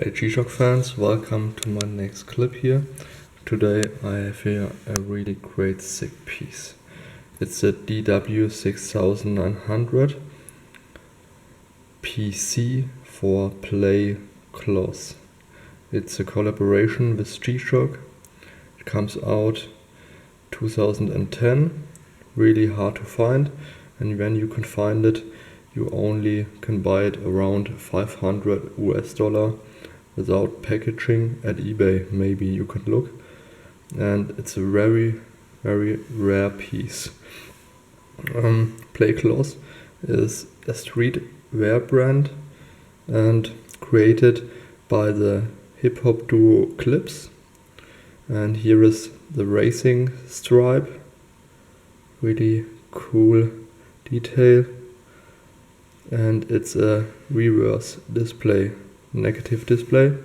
Hey G-Shock fans, welcome to my next clip here. Today I have here a really great sick piece. It's a DW6900 PC for play cloth. It's a collaboration with G-Shock. It comes out 2010, really hard to find, and when you can find it you only can buy it around $500 US without packaging at eBay. Maybe you can look, and it's a very rare piece. Play Cloth is a streetwear brand and created by the hip hop duo Clips, and here is the racing stripe, really cool detail, and it's a reverse display, negative display,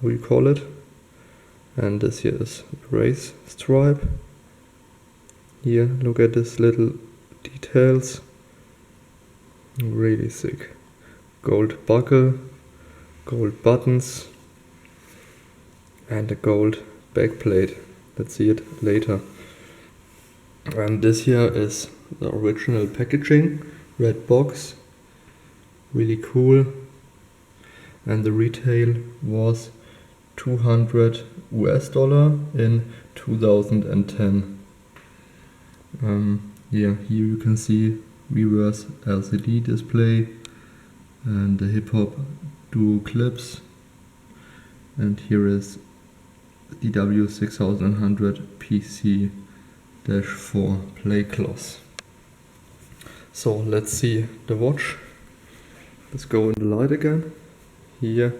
how you call it. And this here is race stripe. Here, look at this little details, really sick. Gold buckle, gold buttons, and a gold backplate. Let's see it later. And this here is the original packaging, red box, really cool. And the retail was $200 US in 2010. Yeah, here you can see reverse LCD display and the hip hop duo Clips, and here is DW6900PC-4 play cloth. So let's see the watch. Let's go in the light again. Here,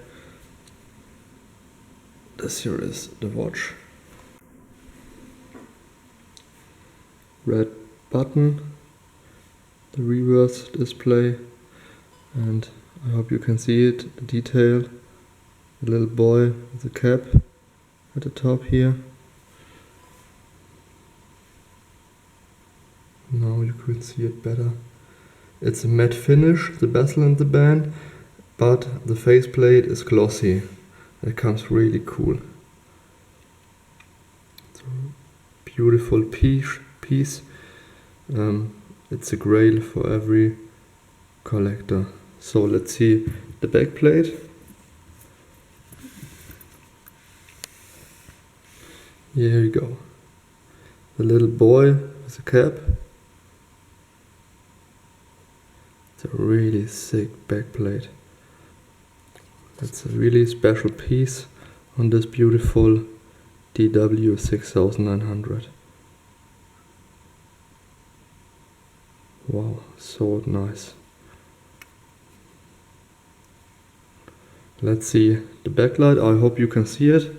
this here is the watch. Red button, the reverse display, and I hope you can see it, the detail, the little boy with the cap at the top here. Now you could see it better. It's a matte finish, the bezel and the band, but the faceplate is glossy. It comes really cool. It's a beautiful piece. It's a grail for every collector. So let's see the backplate. Here you go. The little boy with a cap. It's a really sick backplate. It's a really special piece on this beautiful DW6900. Wow, so nice. Let's see the backlight. I hope you can see it.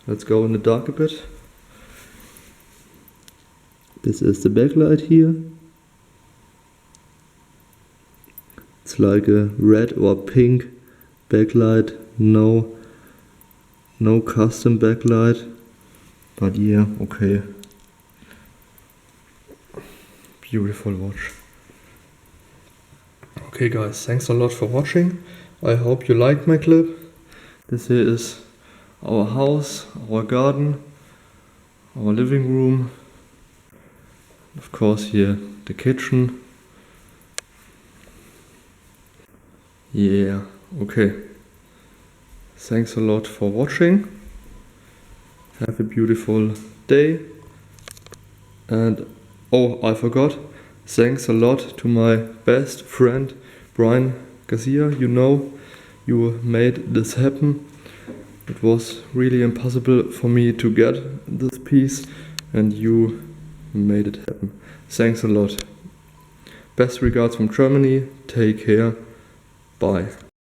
Let's go in the dark a bit. This is the backlight here. It's like a red or pink backlight, no custom backlight, but yeah, okay. Beautiful watch. Okay guys, thanks a lot for watching. I hope you liked my clip. This here is our house, our garden, our living room. Of course here the kitchen. Yeah, okay. Thanks a lot for watching. Have a beautiful day. And oh, I forgot. Thanks a lot to my best friend Brian Garcia. You know, you made this happen. It was really impossible for me to get this piece, and you made it happen. Thanks a lot. Best regards from Germany. Take care. Bye.